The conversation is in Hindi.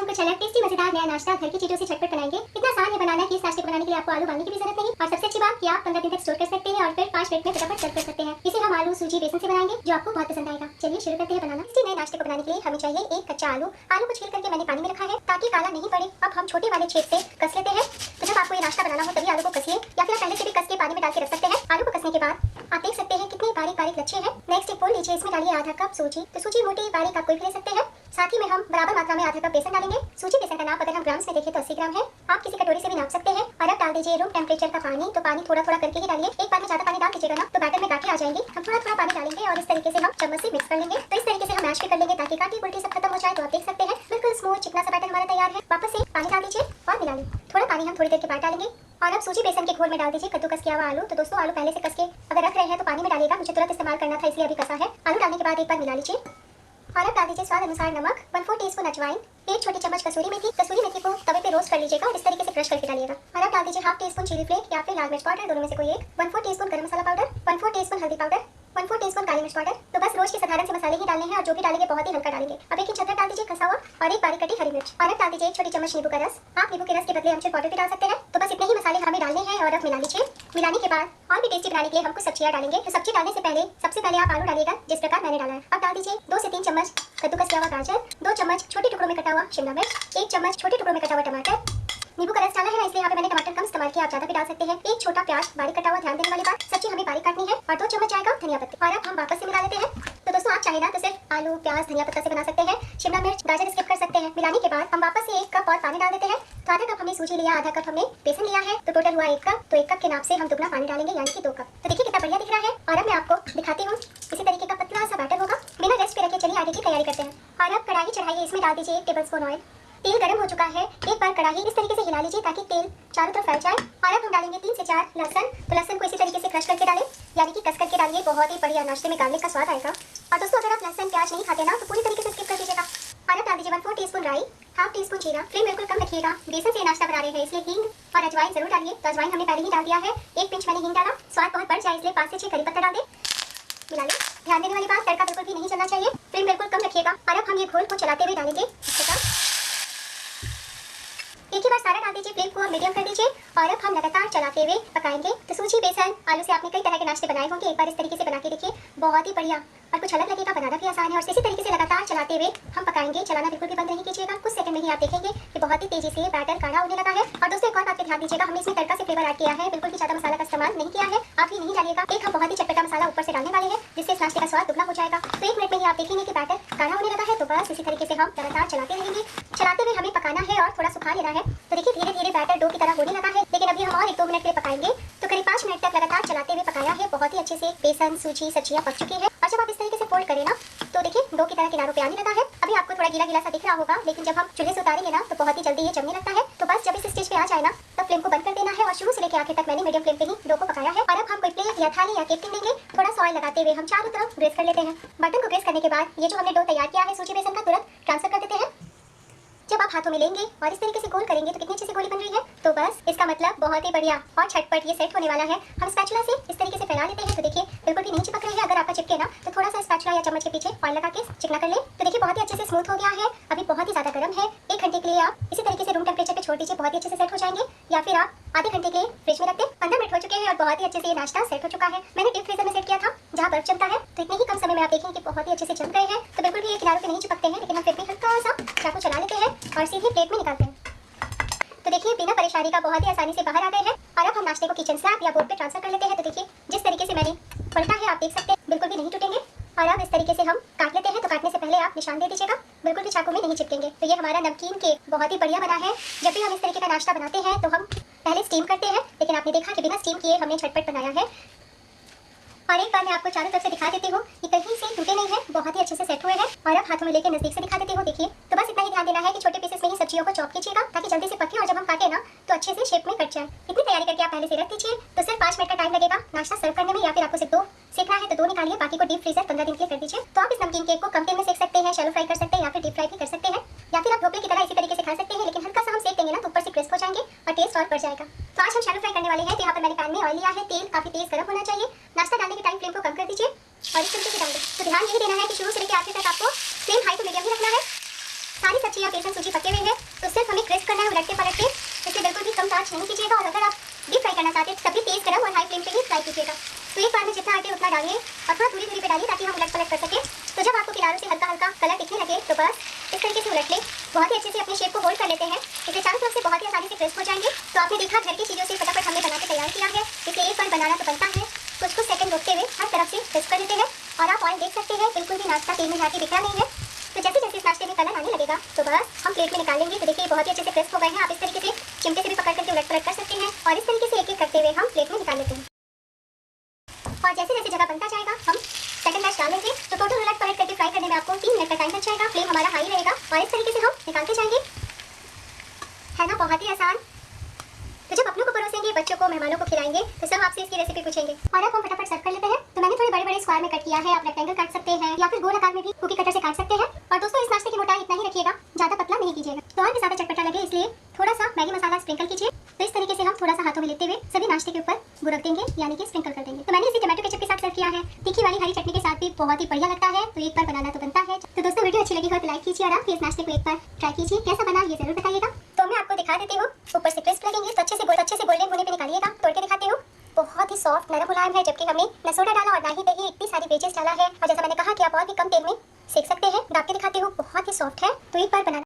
हम कुछ अलग टेस्टी मजेदार नया नाश्ता घर की चीजों से झटपट बनाएंगे। इतना आसान है बनाना कि इस नाश्ते को बनाने के लिए आपको आलू उबालने की भी जरूरत नहीं। और सबसे अच्छी बात कि आप 15 दिन तक स्टोर कर सकते हैं और फिर 5 मिनट में फटाफट सर्व कर सकते हैं। इसे हम आलू सूजी बेसन से बनाएंगे जो आपको बहुत पसंद आएगा। चलिए शुरू करते हैं बनाना। इस नए नाश्ते को बनाने के लिए हमें चाहिए एक कच्चा आलू। आलू को छील करके मैंने पानी में रखा है ताकि काला नहीं पड़े। अब हम छोटे वाले छेद से कस लेते हैं। तो जब आपको ये नाश्ता बनाना हो तभी आलू को कसिए, या फिर पहले से भी कस के पानी में डाल के रख सकते हैं। आलू को कसने के बाद आप देख सकते हैं कितने बारीक बारीक लच्छे हैं। नेक्स्ट एक बोल लीजिए, इसमें डालिए आधा कप सूजी। तो सूजी मोटी बारीक आप कोई भी ले सकते हैं। साथ ही में हम बराबर मात्रा में आधा कप बेसन डालेंगे। सूजी बेसन का नाप अगर हम ग्राम्स में देखें तो 80 ग्राम है। आप किसी कटोरी से भी नाप सकते हैं। और अब डाल दीजिए रूम टेम्परेचर का पानी। तो पानी थोड़ा थोड़ा करके ही डालिए, एक बार में ज्यादा पानी डाल दीजिएगा ना तो बैटर में गांठें आ जाएंगी। हम थोड़ा थोड़ा पानी डालेंगे और इस तरीके से हम चम्मच से मिक्स कर लेंगे। तो इस तरीके से हम मैश भी कर लेंगे ताकि काटी उल्टी सब खत्म हो जाए। तो आप देख सकते हैं बिल्कुल स्मूथ चिकना सा बैटर हमारा तैयार है। वापस से पानी डाल दीजिए और मिला लीजिए। थोड़ा पानी हम थोड़ी देर के बाद डालेंगे। और अब सूजी बेसन के घोल में डाल दीजिए कद्दूकस किया हुआ आलू। तो दोस्तों आलू पहले से कस के अगर रख रहे हैं तो पानी में डालिएगा, मुझे तुरंत इस्तेमाल करना था इसलिए अभी कसा है। आलू डालने के बाद एक बार मिला लीजिए। और अब डाल दीजिए स्वाद अनुसार नमक, 1/4 टीस्पून अजवाइन, 1 छोटी चम्मच कसूरी मेथी। कसूरी मेथी को तवे पे रोस्ट कर लीजिएगा और इस तरीके से क्रश करके डालिएगा। और अब डाल दीजिए 1/2 टीस्पून चिली फ्लेक या फिर लाल मिर्च पाउडर, दोनों में से कोई एक। 1/4 टीस्पून गरम मसाला पाउडर, 1/4 टीस्पून हल्दी पाउडर, 1/4 टीस्पून काली मिर्च पाउडर। तो बस रोज के साधारण से मसाले ही डालने हैं और जो भी डालेंगे बहुत ही हल्का डालेंगे। अब एक इंच अदरक डाल दीजिए कसा हुआ और एक बारीक कटी हरी मिर्च। और अब डाल दीजिए 1 छोटी चम्मच नींबू का रस। आप नींबू के रस के बदले अमचूर पाउडर भी डाल सकते हैं। तो बस इतने ही मसाले हमें डालने हैं और अब मिला लीजिए। मिलाने के बाद और भी टेस्टी बनाने के लिए हम कुछ सब्जियां डालेंगे। तो सब्जी डालने से पहले सबसे पहले आप आलू डालिएगा जिस प्रकार मैंने डाला है। अब डाल दीजिए 2 से 3 चम्मच कद्दूकस किया हुआ गाजर, 2 चम्मच छोटे टुकड़ों में कटा हुआ शिमला मिर्च, 1 चम्मच छोटे टुकड़ों में कटा हुआ टमाटर। नींबू का रस डाला है ना इसलिए यहाँ पे मैंने टमाटर कम इस्तेमाल किया, आप ज्यादा भी डाल सकते हैं। 1 छोटा प्याज बारीक कटा हुआ, ध्यान देने वाली बात सब्जी हमें बारीक काटनी है। और 2 चम्मच जाएगा धनिया पत्ती। और अब हम वापस से मिला लेते हैं। तो दोस्तों आप चाहे ना तो सिर्फ आलू प्याज धनिया पत्ता से बना सकते हैं, शिमला मिर्च गाजर स्किप कर सकते हैं। मिलाने के बाद हम वापस से 1 कप और पानी डाल देते हैं। तो आधा कप हमने सूजी लिया, आधा कप हमने बेसन लिया है, तो टोटल हुआ 1 कप। तो 1 कप के नाप से हम दुगना पानी डालेंगे यानी कि 2 कप। तो देखिए कितना बढ़िया दिख रहा है। और अब मैं आपको दिखाती हूँ इसी तरीके का पतला सा बैटर होगा। बिना रेस्ट पे रखे चलिए आगे की तैयारी करते हैं। और अब कढ़ाई चढ़ाइए, इसमें डाल दीजिए 1 टेबलस्पून ऑयल। तेल गर्म हो चुका है, एक बार कढ़ाई इस तरीके से हिला लीजिए ताकि तेल चारों तरफ फैल जाए। और अब हम डालेंगे 3 से 4 लहसुन। तो लहसुन को इसी तरीके से क्रश करके डालें, यानी कि कस करके डालिए, बहुत ही बढ़िया नाश्ते में गार्लिक का स्वाद आएगा। और दोस्तों अगर आप लहसुन प्याज नहीं खाते ना तो पूरी तरीके से स्किप कर दीजिएगा। और अब डाल दीजिए 1/4 टीस्पून राई, 1/2 टीस्पून जीरा। फ्लेम बिल्कुल कम रखिएगा, बेसन से नाश्ता बना रहे हैं इसलिए हींग और अजवाइन जरूर डालिए। तो अजवाइन हमने पहले ही डाल दिया है, 1 पिंच मैंने हींग डाला। स्वाद बहुत बढ़ जाए इसलिए 5 से 6 करी पत्ता डाल दें। मिला लें। ध्यान देने वाली बात, तड़का बिल्कुल भी नहीं चलना चाहिए, फ्लेम बिल्कुल कम रखिएगा। और अब हम ये घोल को चलाते हुए डालेंगे। एक ही बार सारा डाल दीजिए, फ्लेम को मीडियम कर दीजिए। और अब हम लगातार चलाते हुए पकाएंगे। तो सूजी बेसन आलू से आपने कई तरह के नाश्ते बनाए होंगे, एक बार इस तरीके से बना के देखिए, बहुत ही बढ़िया और कुछ अलग लगेगा, बनाना भी आसान है। और इसी तरीके से लगातार चलाते हुए हम पकाएंगे, चलाना बिल्कुल भी बंद नहीं कीजिएगा। कुछ सेकंड में ही आप देखेंगे कि बहुत ही तेजी से बैटर गाढ़ा होने लगा है। और दोस्तों एक और बात पे ध्यान दीजिएगा, हमने इसमें तड़का से फ्लेवर ऐड किया है, बिल्कुल भी ज्यादा मसाला का इस्तेमाल नहीं किया है। आप ही नहीं डालिएगा, एक हम बहुत ही चटपटा मसाला ऊपर से डालने वाले हैं जिससे इस नाश्ते का स्वाद दुगना हो जाएगा। तो 1 मिनट में ही आप देखेंगे कि बैटर गाढ़ा होने लगा है। तो बस इसी तरीके से हम लगातार चलाते रहेंगे। चलाते हुए हमें पकाना है और थोड़ा सुखा लेना है। तो देखिए धीरे धीरे बैटर डो की तरह होने लगा है, लेकिन अभी हम और 1-2 मिनट के लिए पकाएंगे। तो करीब 5 मिनट तक लगातार चलाते हुए पकाया है। बहुत ही अच्छे से बेसन सूजी सब्जियां पक चुकी है। और जब आप इस तरीके से फोल्ड करें ना तो देखिए डो की तरह किनारों पे आने लगा है। अभी आपको थोड़ा गीला गीला सा दिख रहा होगा, लेकिन जब हम चूल्हे से उतारेंगे ना तो बहुत ही जल्दी ये जमने लगता है। तो बस जब इस स्टेज पे आ जाए ना तब फ्लेम को बंद कर देना है। और शुरू से लेकर आखिर तक मैंने मीडियम फ्लेम पे ही डो को पकाया है। और अब हम कोई प्लेट या थाली या केटली लेंगे, थोड़ा सा ऑयल लगाते हुए हम चारों तरफ ग्रेस कर लेते हैं। बटन को ग्रेस करने के बाद ये जो हमने डो तैयार किया है सूजी बेसन का, तुरंत ट्रांसफर कर देते हैं। जब आप हाथों में लेंगे और इस तरीके से गोल करेंगे तो कितनी अच्छी सी गोली बन रही है। तो बस इसका मतलब बहुत ही बढ़िया और झटपट ये सेट होने वाला है। हम स्पैचुला से इस तरीके से फैला लेते हैं। तो देखिए बिल्कुल भी नहीं चिपक रही है। अगर आपका चिपके ना तो थोड़ा सा स्पैचुला या चम्मच के पीछे ऑयल लगा के चिकना कर ले। तो देखिए बहुत ही अच्छे से स्मूथ हो गया है। अभी बहुत ही ज्यादा गर्म है। 1 घंटे के लिए आप इसी तरीके से रूम टेम्परेचर पे छोड़ दीजिए, बहुत ही अच्छे से सेट हो जाएंगे। या फिर आप आधे घंटे के लिए फ्रिज में रख दें। 15 मिनट हो चुके हैं और बहुत ही अच्छे से ये नाश्ता सेट हो चुका है। मैंने डीप फ्रीजर में सेट किया था जहाँ बर्फ जमता है। तो इतने ही कम समय में आप देखेंगे कि बहुत ही अच्छे से जम गए हैं। तो बिल्कुल भी ये किनारों पे नहीं चिपकते हैं, लेकिन हम फिर भी हल्का सा चाकू चला लेते हैं और सीधे प्लेट में निकालते हैं। तो देखिए बिना परेशानी का बहुत ही आसानी से बाहर आ गए हैं। और अब हम नाश्ते को किचन स्लैब या बोर्ड पे ट्रांसफर कर लेते हैं। तो देखिए जिस तरीके से मैंने पलटा है आप देख सकते हैं बिल्कुल भी नहीं टूटेंगे। और अब इस तरीके से हम काट लेते हैं। तो काटने से पहले आप निशान दे दीजिएगा, बिल्कुल भी चाकू में नहीं चिपकेंगे। तो ये हमारा नमकीन केक बहुत ही बढ़िया बना है। जब भी हम इस तरीके का नाश्ता बनाते हैं तो हम पहले स्टीम करते हैं, लेकिन आपने देखा कि बिना स्टीम किए हमने झटपट बनाया है। और एक बार मैं आपको चारों तरफ से दिखा देती हूँ कि कहीं से टूटे नहीं है, बहुत ही अच्छे से सेट हुए हैं। और अब हाथों में लेकर नजदीक से दिखा देती हूँ। देखिए तो बस इतना ही ध्यान देना है कि छोटे पीसेस में ही सब्जियों को चॉप कीजिएगा ताकि जल्दी से पके और जब हम काटे ना तो अच्छे से शेप में कट जाए। इतनी तैयारी करके आप पहले से रख दीजिए। तो सिर्फ 5 मिनट का टाइम लगेगा नाश्ता सर्व करने में, या फिर आपको सिर्फ 2 सेकना है तो 2 निकालिए, बाकी को डीप फ्रीजर 15 दिन के लिए कर दीजिए। तो आप इस नमकीन केक को कम तेल में सेक सकते हैं, शैलो फ्राई कर सकते हैं या फिर डीप फ्राई भी कर सकते हैं, या फिर आप ढोकले की तरह इसी तरीके से खा सकते हैं। लेकिन हल्का सा हम सेक देंगे ना तो ऊपर से क्रिस्प हो जाएंगे और टेस्ट और बढ़ जाएगा। तो आज हम शैलो फ्राई करने वाले हैं। तो यहाँ पर मैंने पैन में ऑयल लिया है, तेल काफी तेज गर्म होना चाहिए। नाश्ता डालने के टाइम फ्लेम को कम कर दीजिए और इस तरीके से डाल दें। तो ध्यान यही देना है कि शुरू से लेकर आखिर तक आपको फ्लेम हाई टू मीडियम ही रखना है। सारी सब्जियां बेसन सूजी पके हुए हैं ब्रश नहीं कीजिएगा और अगर आप डीप फ्राई करना चाहते हैं तब भी तेज गरम और हाई फ्लेम पे ही फ्राई कीजिएगा। तो एक बार में जितना आटे उतना डालिए और थोड़ा दूरी दूरी पे डालिए ताकि हम उलट पलट कर सकें। तो जब आपको किनारों से हल्का हल्का कलर दिखने लगे तो बस इस तरीके से उलट लें। बहुत ही अच्छे से अपने शेप को होल्ड कर लेते हैं। इसे चारों तरफ से बहुत ही आसानी से क्रिस्प हो जाएंगे। तो आपने देखा घर की चीज़ों से फटाफट हमने बना के तैयार किया है। इसे एक बार बनाना तो बनता है, कुछ कुछ सेकंड रुकते हुए हर तरफ से क्रिस्प कर लेते हैं। और आप ऑयल देख सकते हैं बिल्कुल भी नाश्ता तेल में जाके दिख रहा नहीं है। तो जैसे जैसे इस नाश्ते में कलर आने लगेगा तो बस हम प्लेट में निकाल लेंगे। तो देखिए बहुत ही अच्छे से क्रिस्प हो गए हैं। आप इस तरीके से चिमटे से भी पकड़ करके उलट पलट कर सकते हैं और इस तरीके से एक एक करते हुए हम प्लेट में निकाल लेते हैं। और जैसे जैसे जगह बनता जाएगा हम सेकंड बैच डालेंगे। तो टोटल उलट पलट करके फ्राई करने में आपको 3 मिनट का टाइम लग जाएगा। फ्लेम हमारा हाई रहेगा और इस तरीके से हम निकालते जाएंगे। है ना बहुत ही आसान। तो जब अपनों को परोसेंगे, बच्चों को, मेहमानों को खिलाएंगे तो सब आपसे इसकी रेसिपी पूछेंगे। और अब हम फटाफट सर्व कर लेते हैं। तो मैंने थोड़े बड़े बड़े स्क्वायर में कट किया है। आप रेक्टेंगल काट सकते हैं या फिर गोल आकार में भी कुकी कटर से काट सकते हैं। और दोस्तों इस नाश्ते की मोटाई इतना ही रखिएगा, ज्यादा पतला नहीं कीजिएगा तो और भी ज्यादा चटपटा लगे, इसलिए थोड़ा सा मैगी मसाला स्प्रिंकल कीजिए। तो इस तरीके से हम थोड़ा सा हाथों में लेते हुए सभी नाश्ते के ऊपर बुरक देंगे यानी कि स्प्रिंकल कर देंगे। तो मैंने इसे टमाटो केचप के साथ सर्व किया है। तीखी वाली हरी चटनी के साथ भी बहुत ही बढ़िया लगता है। तो एक बार बनाना तो बनता है। तो दोस्तों वीडियो अच्छी लगी हो तो लाइक कीजिए और आप इस नाश्ते को एक बार ट्राई कीजिए। कैसा बना ये जरूर बताइएगा। तो मैं आपको दिखा देती हूँ। ऊपर से क्रिस्प लगेंगे तो अच्छे से गोल्डन होने पे निकालिएगा। तोड़ के दिखाती हूँ। बहुत ही सॉफ्ट नरम मुलायम है, जबकि हमने न सोडा डाला और ना ही दही, इतनी सारी वेजेस डाला है। और जैसा मैंने कहा कि आप और भी कम तेल में सेक सकते हैं। दाब के दिखाती हूँ, बहुत ही सॉफ्ट है। तो एक बार बनाना